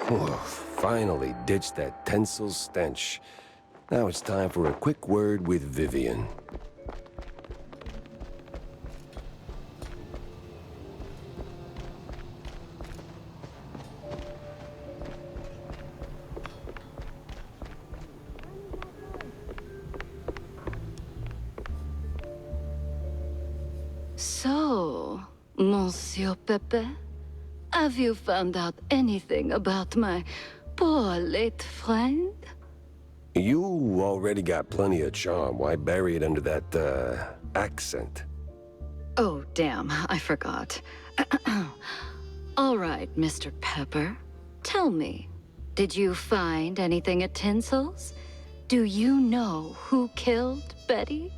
Finally ditched that tinsel stench. Now it's time for a quick word with Vivian. So, Monsieur Pepe, have you found out anything about my poor late friend? You already got plenty of charm. Why bury it under that, accent? Oh, damn, I forgot. All right, Mr. Pepper. Tell me, did you find anything at Tinsel's? Do you know who killed Betty?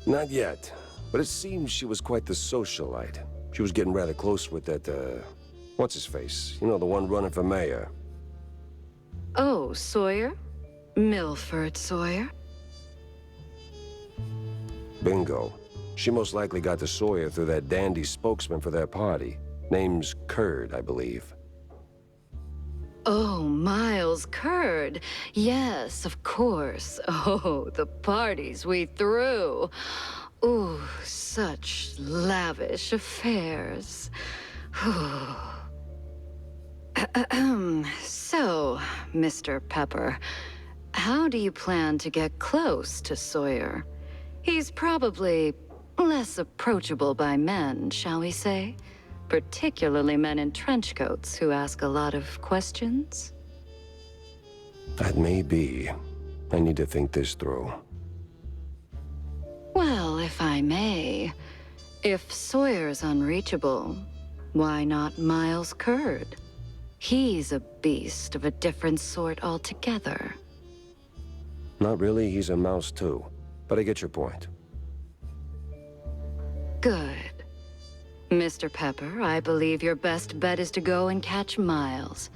Not yet, but it seems she was quite the socialite. She was getting rather close with that, what's-his-face? You know, the one running for mayor. Oh, Sawyer? Milford Sawyer? Bingo. She most likely got to Sawyer through that dandy spokesman for their party. Name's Curd, I believe. Oh, Miles Curd. Yes, of course. Oh, the parties we threw. Ooh, such lavish affairs. So, Mr. Pepper, how do you plan to get close to Sawyer? He's probably less approachable by men, shall we say? Particularly men in trench coats who ask a lot of questions. That may be. I need to think this through. Well, if I may, if Sawyer's unreachable, why not Miles Curd? He's a beast of a different sort altogether. Not really, he's a mouse too. But I get your point. Good. Mr. Pepper, I believe your best bet is to go and catch Miles.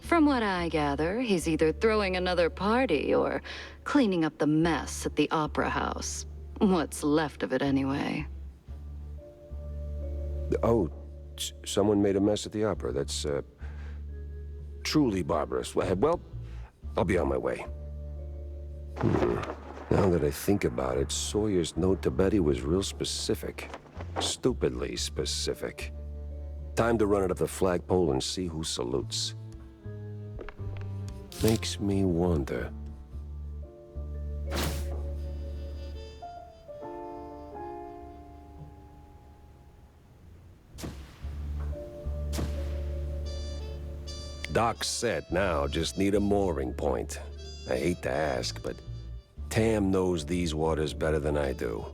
From what I gather, he's either throwing another party or cleaning up the mess at the Opera House. What's left of it, anyway. Oh, someone made a mess at the opera. That's, truly barbarous. Well, I'll be on my way. Now that I think about it, Sawyer's note to Betty was real specific. Stupidly specific. Time to run it up the flagpole and see who salutes. Makes me wonder. Dock's set now, just need a mooring point. I hate to ask, but Tam knows these waters better than I do.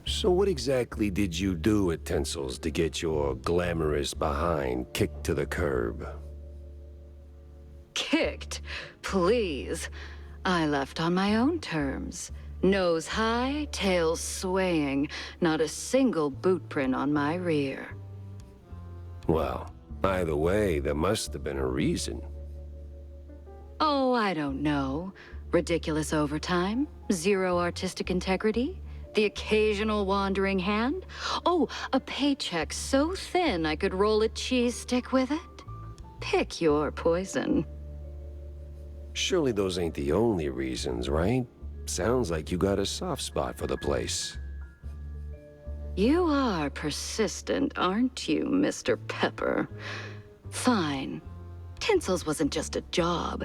So what exactly did you do at Tinsel's to get your glamorous behind kicked to the curb? Kicked? Please. I left on my own terms. Nose high, tail swaying, not a single boot print on my rear. Well, either way, there must have been a reason. Oh, I don't know. Ridiculous overtime? Zero artistic integrity? The occasional wandering hand? Oh, a paycheck so thin I could roll a cheese stick with it? Pick your poison. Surely those ain't the only reasons, right? Sounds like you got a soft spot for the place. You are persistent, aren't you, Mr. Pepper? Fine. Tinsel's wasn't just a job.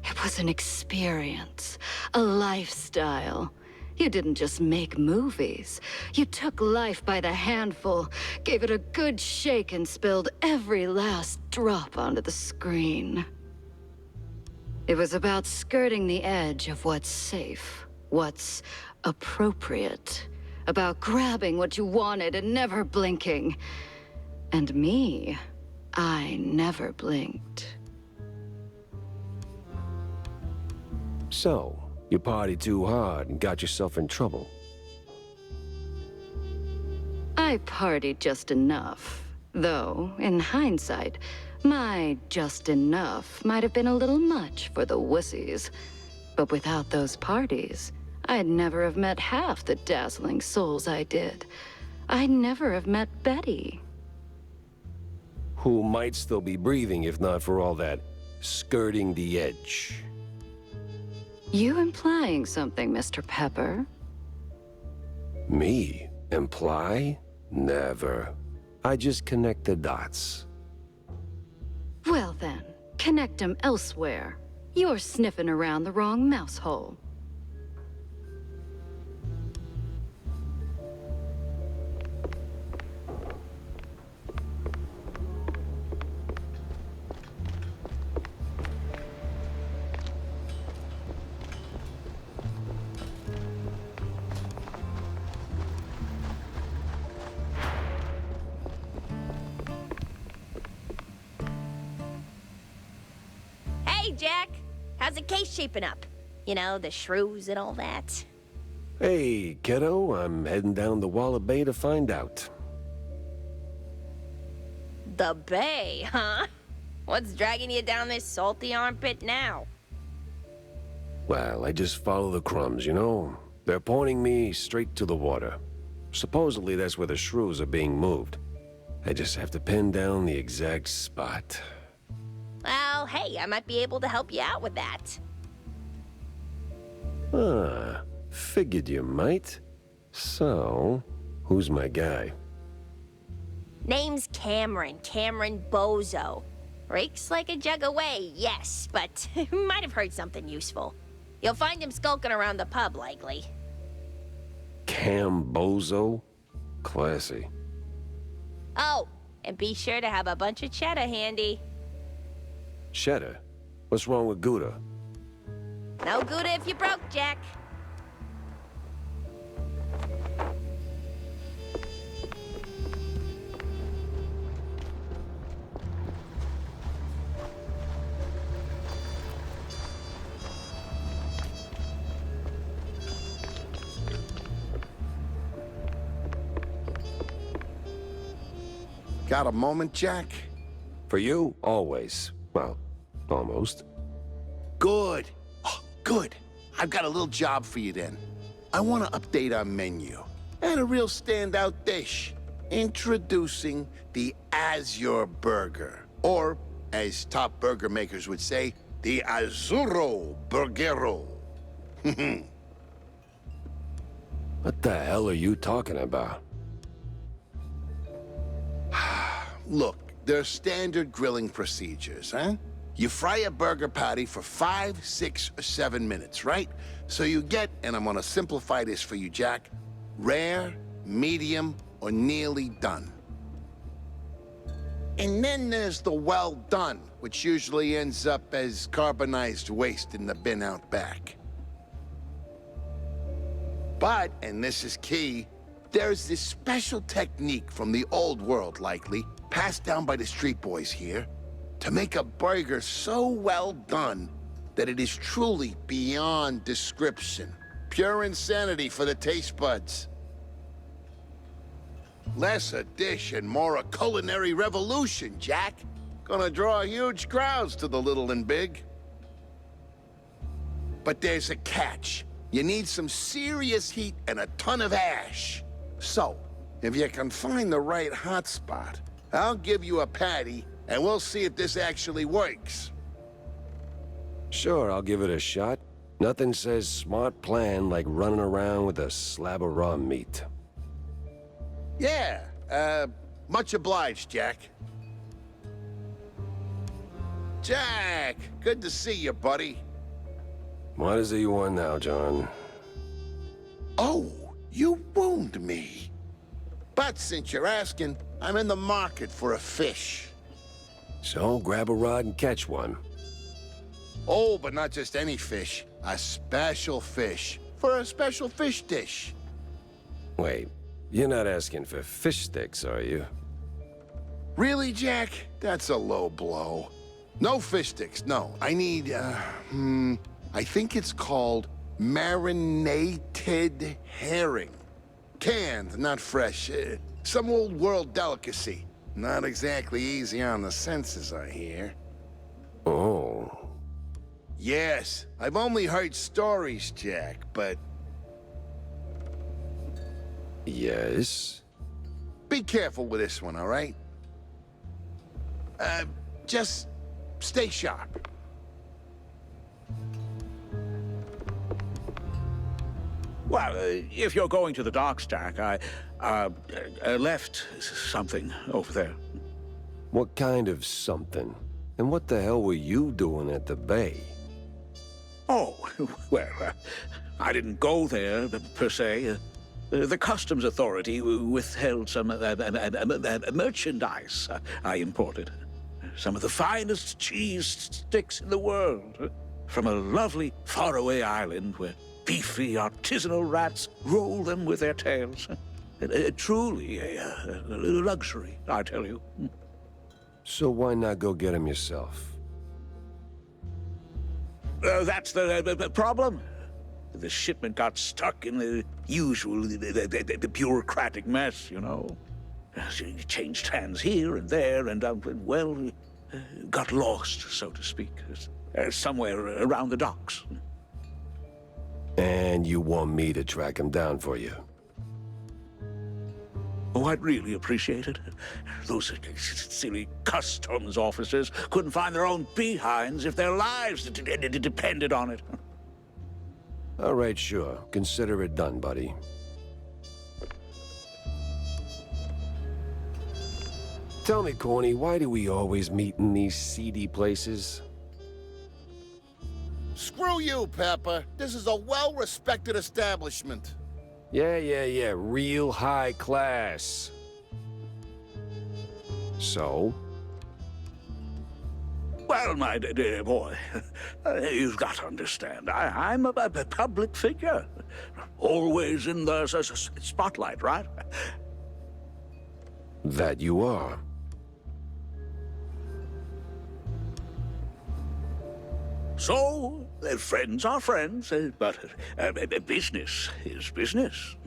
It was an experience, a lifestyle. You didn't just make movies. You took life by the handful, gave it a good shake, and spilled every last drop onto the screen. It was about skirting the edge of what's safe, what's appropriate, about grabbing what you wanted and never blinking. And me, I never blinked. So, You partied too hard and got yourself in trouble. I partied just enough. Though, in hindsight, my just enough might have been a little much for the wussies. But without those parties, I'd never have met half the dazzling souls I did. I'd never have met Betty. Who might still be breathing if not for all that skirting the edge. You implying something, Mr. Pepper? Me? Imply? Never. I just connect the dots. Well then, connect them elsewhere. You're sniffing around the wrong mouse hole. Hey, Jack! How's the case shaping up? You know, the shrews and all that. Hey, kiddo, I'm heading down the Walla Bay to find out. The Bay, huh? What's dragging you down this salty armpit now? Well, I just follow the crumbs, you know? They're pointing me straight to the water. Supposedly that's where the shrews are being moved. I just have to pin down the exact spot. Well, hey, I might be able to help you out with that. Ah, figured you might. So, who's my guy? Name's Cameron Bozo. Rakes like a jug away, yes, but might have heard something useful. You'll find him skulking around the pub, likely. Bozo? Classy. Oh, and be sure to have a bunch of cheddar handy. Cheddar? What's wrong with Gouda? No Gouda if you broke, Jack. Got a moment, Jack? For you, always. Well, almost. Good. Oh, good. I've got a little job for you then. I want to update our menu. And a real standout dish. Introducing the Azure Burger. Or, as top burger makers would say, the Azzurro Burgero. What the hell are you talking about? Look, they're standard grilling procedures, huh? You fry a burger patty for 5, 6, or 7 minutes, right? So you get, and I'm gonna simplify this for you, Jack, rare, medium, or nearly done. And then there's the well done, which usually ends up as carbonized waste in the bin out back. But, and this is key, there's this special technique from the old world, likely, passed down by the street boys here, to make a burger so well done that it is truly beyond description. Pure insanity for the taste buds. Less a dish and more a culinary revolution, Jack. Gonna draw huge crowds to the little and big. But there's a catch. You need some serious heat and a ton of ash. So, if you can find the right hotspot, I'll give you a patty, and we'll see if this actually works. Sure, I'll give it a shot. Nothing says smart plan like running around with a slab of raw meat. Yeah, much obliged, Jack. Jack, good to see you, buddy. What is it you want now, John? Oh, you wound me. But since you're asking, I'm in the market for a fish. So, grab a rod and catch one. Oh, but not just any fish. A special fish. For a special fish dish. Wait, you're not asking for fish sticks, are you? Really, Jack? That's a low blow. No fish sticks, no. I need, I think it's called Marinated herring. Canned, not fresh. Some old world delicacy. Not exactly easy on the senses, I hear. Oh. Yes, I've only heard stories, Jack, but Yes? be careful with this one, all right? Just stay sharp. Well, if you're going to the docks, Jack, I left something over there. What kind of something? And what the hell were you doing at the bay? Oh, well, I didn't go there, per se. The customs authority withheld some merchandise I imported. Some of the finest cheese sticks in the world. From a lovely faraway island where beefy artisanal rats roll them with their tails. Truly a luxury, I tell you. So why not go get him yourself? That's the problem. The shipment got stuck in the usual the bureaucratic mess, you know. It changed hands here and there, and, got lost, so to speak, somewhere around the docks. And you want me to track him down for you? Oh, I'd really appreciate it. Those silly customs officers couldn't find their own behinds if their lives depended on it. All right, sure. Consider it done, buddy. Tell me, Corny, why do we always meet in these seedy places? Screw you, Pepper. This is a well-respected establishment. Yeah. Real high class. So? Well, my dear boy, you've got to understand, I'm a public figure. Always in the spotlight, right? That you are. So, friends are friends, but business is business.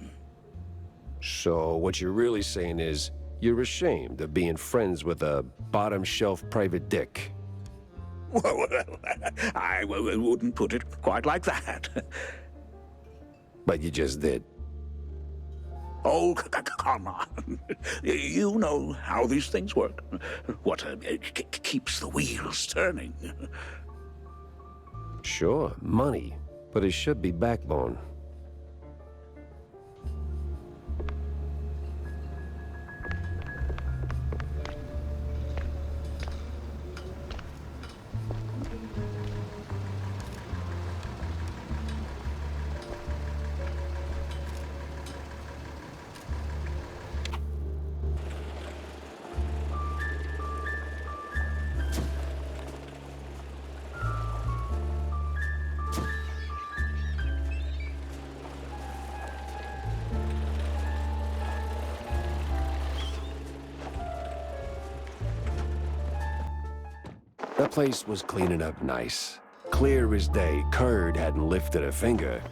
So what you're really saying is you're ashamed of being friends with a bottom-shelf private dick. Well, I wouldn't put it quite like that. But you just did. Oh, come on. You know how these things work. What keeps the wheels turning. Sure, money. But it should be backbone. That place was cleaning up nice. Clear as day, Curd hadn't lifted a finger.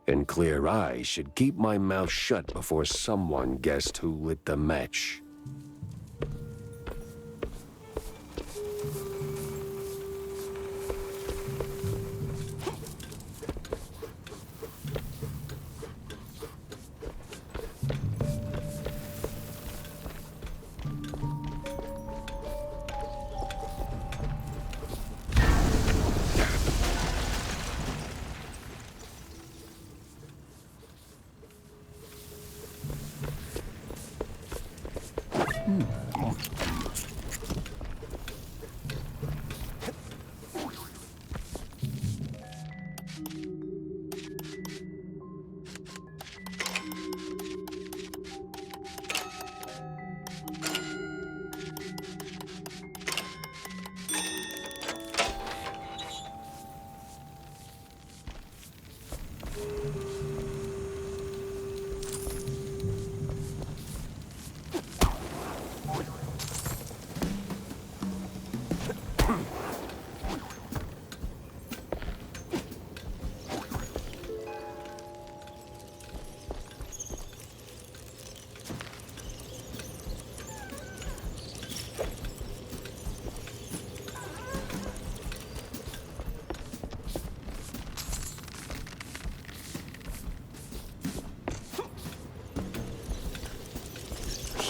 And clear eyes should keep my mouth shut before someone guessed who lit the match.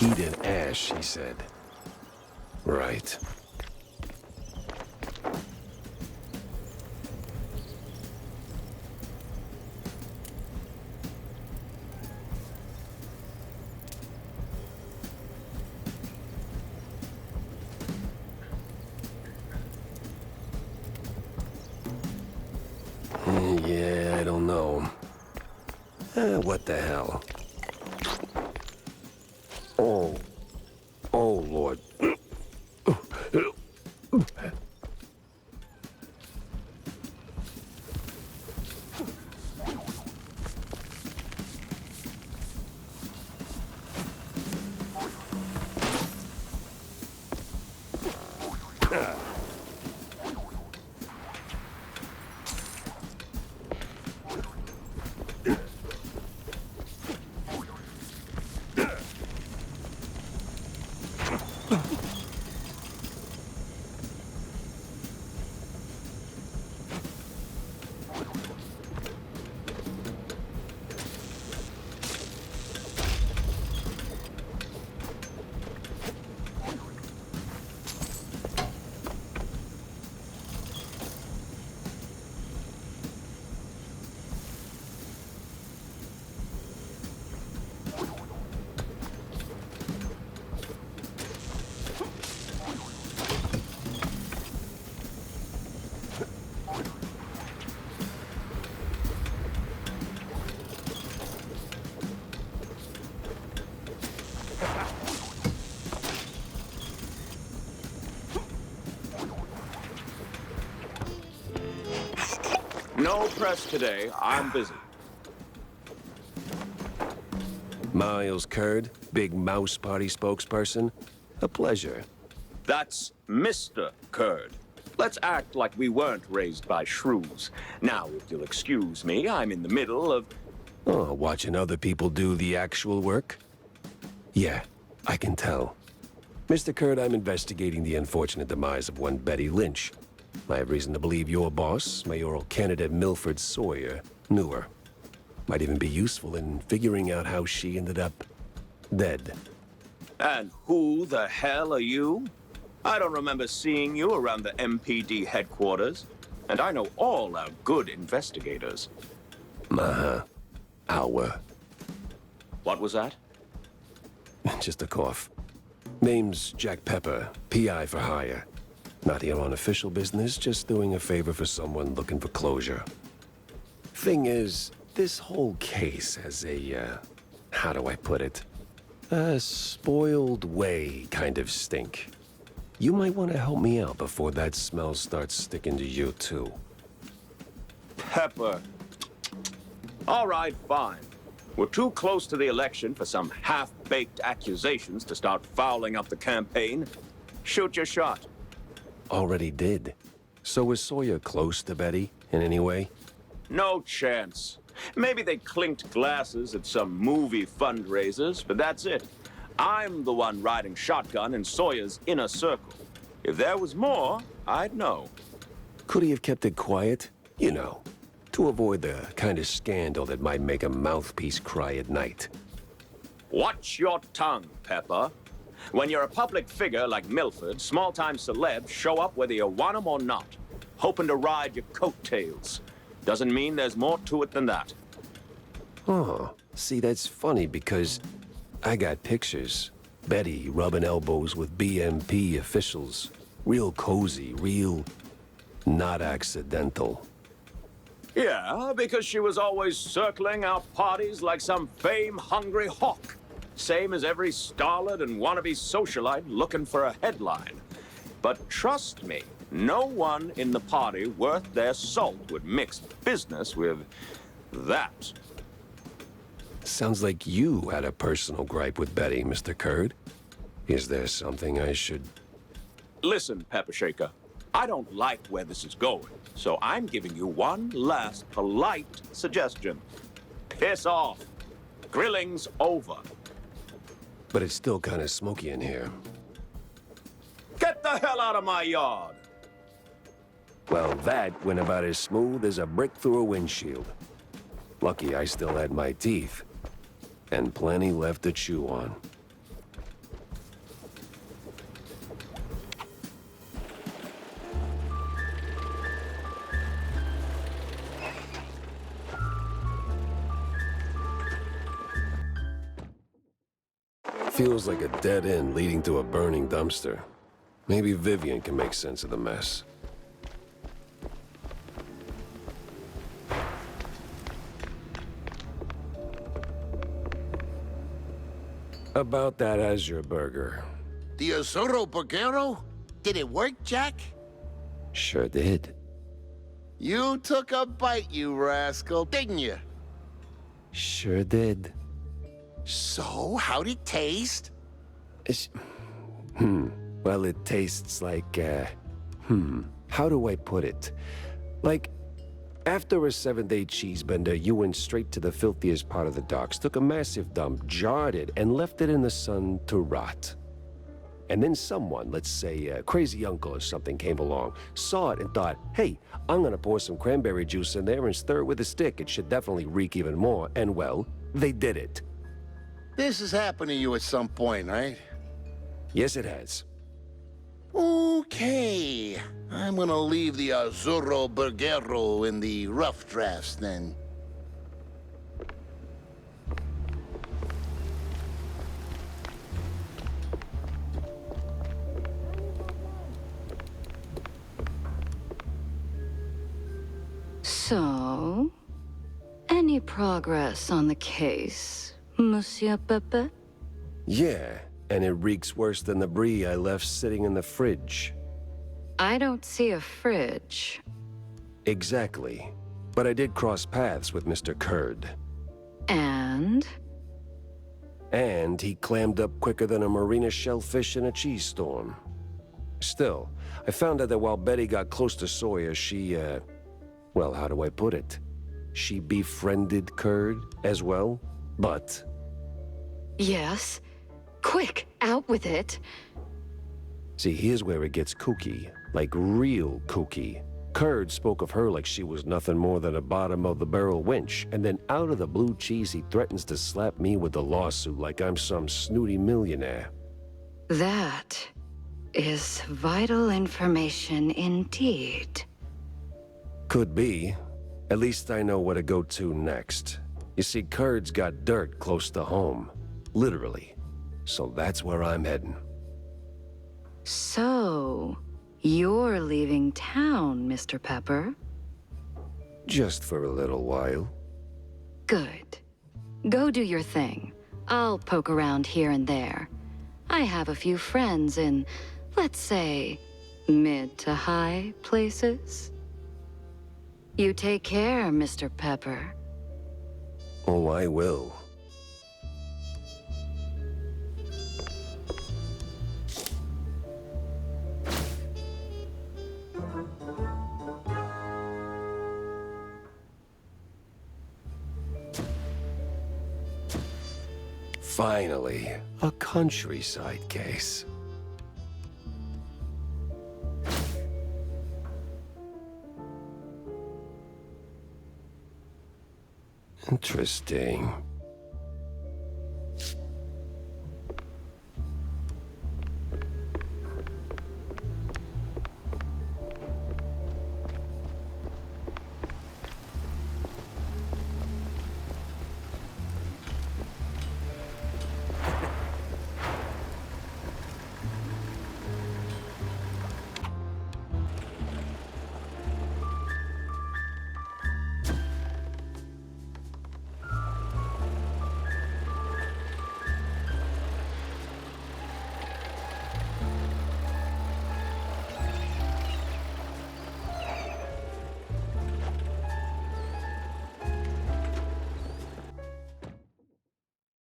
Heat and ash, he said. Right. Yeah, I don't know. What the hell? Oh. Oh, Lord. No press today. I'm busy. Miles Curd, big mouse party spokesperson. A pleasure. That's Mr. Curd. Let's act like we weren't raised by shrews. Now, if you'll excuse me, I'm in the middle of... Oh, watching other people do the actual work? Yeah, I can tell. Mr. Curd, I'm investigating the unfortunate demise of one Betty Lynch. I have reason to believe your boss, mayoral candidate Milford Sawyer, knew her. Might even be useful in figuring out how she ended up dead. And who the hell are you? I don't remember seeing you around the MPD headquarters. And I know all our good investigators. Uh-huh. Our. What was that? Just a cough. Name's Jack Pepper, PI for hire. Not here on official business, just doing a favor for someone looking for closure. Thing is, this whole case has a, how do I put it? A spoiled way kind of stink. You might want to help me out before that smell starts sticking to you, too. Pepper. All right, fine. We're too close to the election for some half-baked accusations to start fouling up the campaign. Shoot your shot. Already did. So was Sawyer close to Betty in any way? No chance. Maybe they clinked glasses at some movie fundraisers, but that's it. I'm the one riding shotgun in Sawyer's inner circle. If there was more, I'd know. Could he have kept it quiet? You know, to avoid the kind of scandal that might make a mouthpiece cry at night. Watch your tongue, Pepper. When you're a public figure like Milford, small-time celebs show up whether you want them or not, hoping to ride your coattails. Doesn't mean there's more to it than that. Oh, see, that's funny because I got pictures. Betty rubbing elbows with BMP officials. Real cozy, real not accidental. Yeah, because she was always circling our parties like some fame-hungry hawk. Same as every starlet and wannabe socialite looking for a headline. But trust me, no one in the party worth their salt would mix business with that. Sounds like you had a personal gripe with Betty, Mr. Curd. Is there something I should... Listen, Pepper Shaker, I don't like where this is going, so I'm giving you one last polite suggestion. Piss off. Grilling's over. But it's still kind of smoky in here. Get the hell out of my yard! Well, that went about as smooth as a brick through a windshield. Lucky I still had my teeth. And plenty left to chew on. Feels like a dead end leading to a burning dumpster. Maybe Vivian can make sense of the mess. About that Azure burger. The Azuro Burgero? Did it work, Jack? Sure did. You took a bite, you rascal, didn't you? Sure did. So, how'd it taste? It's... Well, it tastes like, how do I put it? Like, after a 7-day cheese bender, you went straight to the filthiest part of the docks, took a massive dump, jarred it, and left it in the sun to rot. And then someone, let's say a crazy uncle or something, came along, saw it and thought, hey, I'm gonna pour some cranberry juice in there and stir it with a stick. It should definitely reek even more. And well, they did it. This has happened to you at some point, right? Yes, it has. Okay. I'm gonna leave the Azuro Burgero in the rough drafts, then. So, any progress on the case, Monsieur Pepe? Yeah, and it reeks worse than the brie I left sitting in the fridge. I don't see a fridge. Exactly. But I did cross paths with Mr. Kurd. And? And he clammed up quicker than a marina shellfish in a cheese storm. Still, I found out that while Betty got close to Sawyer, she, well, how do I put it? She befriended Kurd as well, but... Yes. Quick, out with it. See, here's where it gets kooky. Like real kooky. Kurd spoke of her like she was nothing more than a bottom-of-the-barrel wench, and then out of the blue cheese he threatens to slap me with the lawsuit like I'm some snooty millionaire. That is vital information indeed. Could be. At least I know where to go to next. You see, Kurd's got dirt close to home. Literally. So that's where I'm heading. So, you're leaving town, Mr. Pepper? Just for a little while. Good. Go do your thing. I'll poke around here and there. I have a few friends in, let's say, mid to high places. You take care, Mr. Pepper. Oh, I will. Finally, a countryside case. Interesting.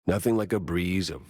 Nothing like a breeze of